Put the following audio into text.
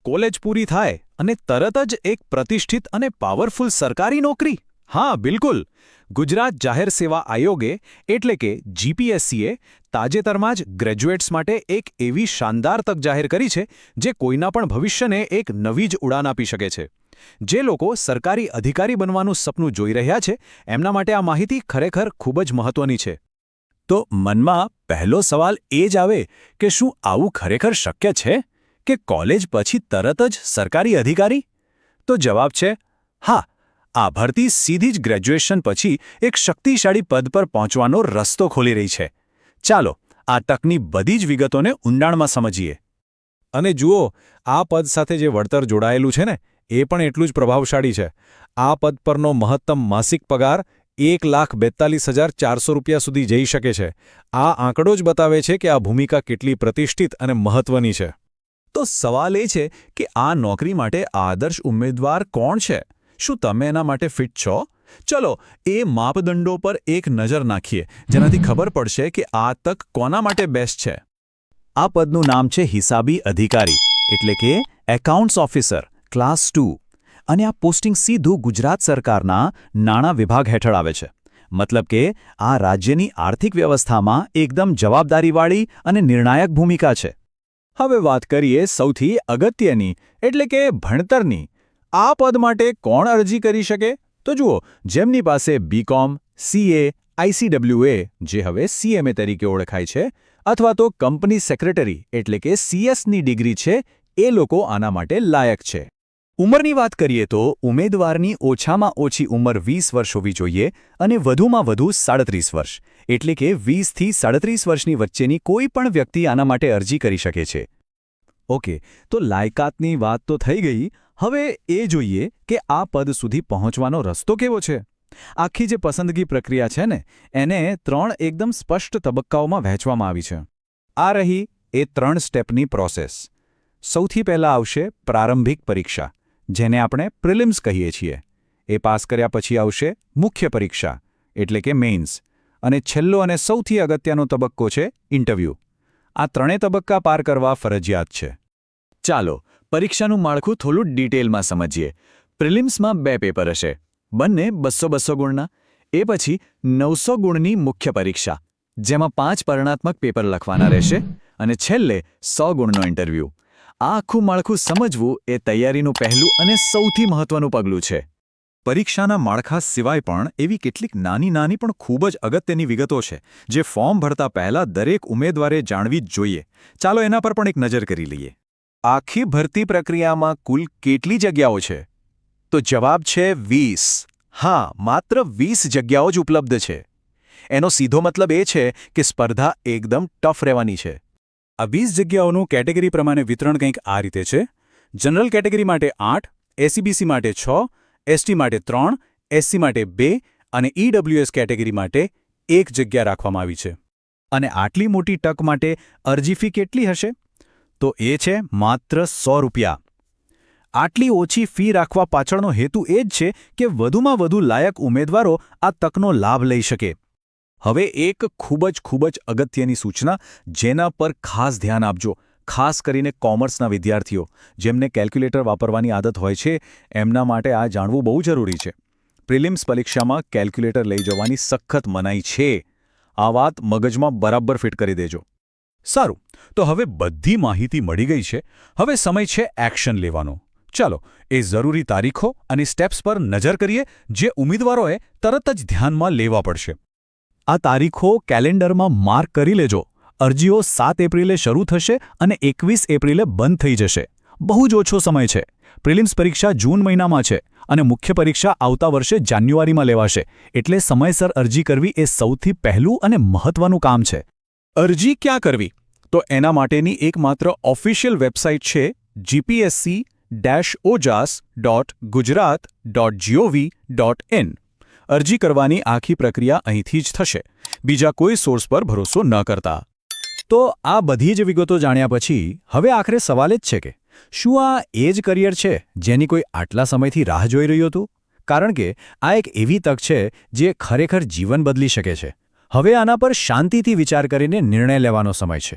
College પૂરી થાય અને તરત જ એક પ્રતિષ્ઠિત અને પાવરફુલ સરકારી નોકરી? હા, બિલકુલ. ગુજરાત જાહેર સેવા આયોગે એટલે કે જીપીએસસીએ તાજેતરમાં જ ગ્રેજ્યુએટ્સ માટે એક એવી શાનદાર તક જાહેર કરી છે જે કોઈના પણ ભવિષ્યને એક નવી જ ઉડાન આપી શકે છે. જે લોકો સરકારી અધિકારી બનવાનું સપનું જોઈ રહ્યા છે એમના માટે આ માહિતી ખરેખર ખૂબ જ મહત્વની છે. તો મનમાં પહેલો સવાલ એ જ આવે કે શું આવું ખરેખર શક્ય છે કે કોલેજ પછી તરત જ સરકારી અધિકારી? તો જવાબ છે હા. આ ભરતી સીધી જ ગ્રેજ્યુએશન પછી એક શક્તિશાળી પદ પર પહોંચવાનો રસ્તો ખોલી રહી છે. ચાલો આ તકની બધી જ વિગતોને ઊંડાણમાં સમજીએ. અને જુઓ, આ પદ સાથે જે વળતર જોડાયેલું છે ને એ પણ એટલું જ પ્રભાવશાળી છે. આ પદ પરનો મહત્તમ માસિક પગાર ₹1,42,400 સુધી જઈ શકે છે. આ આંકડો જ બતાવે છે કે આ ભૂમિકા કેટલી પ્રતિષ્ઠિત અને મહત્વની છે. તો સવાલ એ છે કે આ નોકરી માટે આદર્શ ઉમેદવાર કોણ છે? શું તમે એના માટે ફિટ છો? ચલો એ માપદંડો પર એક નજર નાખીએ જેનાથી ખબર પડશે કે આ તક કોના માટે બેસ્ટ છે. આ પદનું નામ છે હિસાબી અધિકારી એટલે કે એકાઉન્ટ્સ ઓફિસર ક્લાસ 2 અને આ પોસ્ટિંગ સીધું ગુજરાત સરકારના નાણાં વિભાગ હેઠળ આવે છે. મતલબ કે આ રાજ્યની આર્થિક વ્યવસ્થામાં એકદમ જવાબદારીવાળી અને નિર્ણાયક ભૂમિકા છે. હવે વાત કરીએ સૌથી અગત્યની એટલે કે ભણતરની. આ પદ માટે કોણ અરજી કરી શકે? તો જુઓ, જેમની પાસે બીકોમ, સીએ, આઈસીડબ્લ્યુએ જે હવે સીએમએ તરીકે ઓળખાય છે અથવા તો કંપની સેક્રેટરી એટલે કે સીએસની ડિગ્રી છે એ લોકો આના માટે લાયક છે. ઉંમરની વાત કરીએ તો ઉમેદવારની ઓછામાં ઓછી ઉંમર 20 વર્ષ હોવી જોઈએ અને વધુમાં વધુ 37 વર્ષ એટલે કે 20 થી 37 વર્ષની વચ્ચેની કોઈ પણ વ્યક્તિ આના માટે અરજી કરી શકે છે. ઓકે, તો લાયકાતની વાત તો થઈ ગઈ. હવે એ જોઈએ કે આ પદ સુધી પહોંચવાનો રસ્તો કેવો છે. આખી જે પસંદગી પ્રક્રિયા છે ને એને 3 એકદમ સ્પષ્ટ તબક્કાઓમાં વહેંચવામાં આવી છે. આ રહી એ 3 સ્ટેપની પ્રોસેસ. સૌથી પહેલાં આવશે પ્રારંભિક પરીક્ષા જેને આપણે પ્રિલિમ્સ કહીએ છીએ. એ પાસ કર્યા પછી આવશે મુખ્ય પરીક્ષા એટલે કે મેઇન્સ અને છેલ્લો અને સૌથી અગત્યનો તબક્કો છે ઇન્ટરવ્યૂ. આ 3 તબક્કા પાર કરવા ફરજિયાત છે. ચાલો પરીક્ષાનું માળખું થોડું ડિટેલમાં સમજીએ. પ્રિલિમ્સમાં 2 પેપર હશે, બંને 200-200 ગુણના. એ પછી 900 ગુણની મુખ્ય પરીક્ષા જેમાં 5 પરિણાત્મક પેપર લખવાના રહેશે અને છેલ્લે 100 ગુણનો ઇન્ટરવ્યૂ. આ આખું માળખું સમજવું એ તૈયારીનું પહેલું અને સૌથી મહત્વનું પગલું છે. પરીક્ષાના માળખા સિવાય પણ એવી કેટલીક નાની પણ ખૂબ જ અગત્યની વિગતો છે જે ફોર્મ ભરતા પહેલા દરેક ઉમેદવારે જાણવી જ જોઈએ. ચાલો એના પર પણ એક નજર કરી લઈએ. આખી ભરતી પ્રક્રિયામાં કુલ કેટલી જગ્યાઓ છે? તો જવાબ છે 20. હા, માત્ર 20 જગ્યાઓ જ ઉપલબ્ધ છે. એનો સીધો મતલબ એ છે કે સ્પર્ધા એકદમ ટફ રહેવાની છે. આ 20 જગ્યાઓનું કેટેગરી પ્રમાણે વિતરણ કંઈક આ રીતે છે. જનરલ કેટેગરી માટે 8, એસસીબીસી માટે 6, એસટી માટે 3, એસસી માટે 2 અને ઈડબ્લ્યુએસ કેટેગરી માટે 1 જગ્યા રાખવામાં આવી છે. અને આટલી મોટી તક માટે અરજી ફી કેટલી હશે? તો એ છે માત્ર ₹100. આટલી ઓછી ફી રાખવા પાછળનો હેતુ એ જ છે કે વધુમાં વધુ લાયક ઉમેદવારો આ તકનો લાભ લઈ શકે. હવે એક ખૂબ જ અગત્યની સૂચના જેના પર ખાસ ધ્યાન આપજો, ખાસ કરીને કોમર્સના વિદ્યાર્થીઓ જેમને કેલ્ક્યુલેટર વાપરવાની આદત હોય છે એમના માટે આ જાણવું બહુ જરૂરી છે. પ્રિલિમ્સ પરીક્ષામાં કેલ્ક્યુલેટર લઈ જવાની સખત મનાઈ છે. આ વાત મગજમાં બરાબર ફિટ કરી દેજો. સારું, તો હવે બધી માહિતી મળી ગઈ છે. હવે સમય છે એક્શન લેવાનો. ચાલો એ જરૂરી તારીખો અને સ્ટેપ્સ પર નજર કરીએ જે ઉમેદવારોએ તરત જ ધ્યાનમાં લેવા પડશે. આ તારીખો કેલેન્ડરમાં માર્ક કરી લેજો. અરજીઓ 7 એપ્રિલે શરૂ થશે અને 21 એપ્રિલે બંધ થઈ જશે. બહુ જ ઓછો સમય છે. પ્રિલિમ્સ પરીક્ષા જૂન મહિનામાં છે અને મુખ્ય પરીક્ષા આવતા વર્ષે જાન્યુઆરીમાં લેવાશે. એટલે સમયસર અરજી કરવી એ સૌથી પહેલું અને મહત્વનું કામ છે. અરજી ક્યાં કરવી? તો એના માટેની એકમાત્ર ઓફિશિયલ વેબસાઇટ છે gpsc-ojas.gujarat.gov.in. અરજી કરવાની આખી પ્રક્રિયા અહીંથી જ થશે. બીજા કોઈ સોર્સ પર ભરોસો ન કરતા. તો આ બધી જ વિગતો જાણ્યા પછી હવે આખરે સવાલ જ છે કે શું આ એ જ કરિયર છે જેની કોઈ આટલા સમયથી રાહ જોઈ રહ્યું હતું? કારણ કે આ એક એવી તક છે જે ખરેખર જીવન બદલી શકે છે. હવે આના પર શાંતિથી વિચાર કરીને નિર્ણય લેવાનો સમય છે.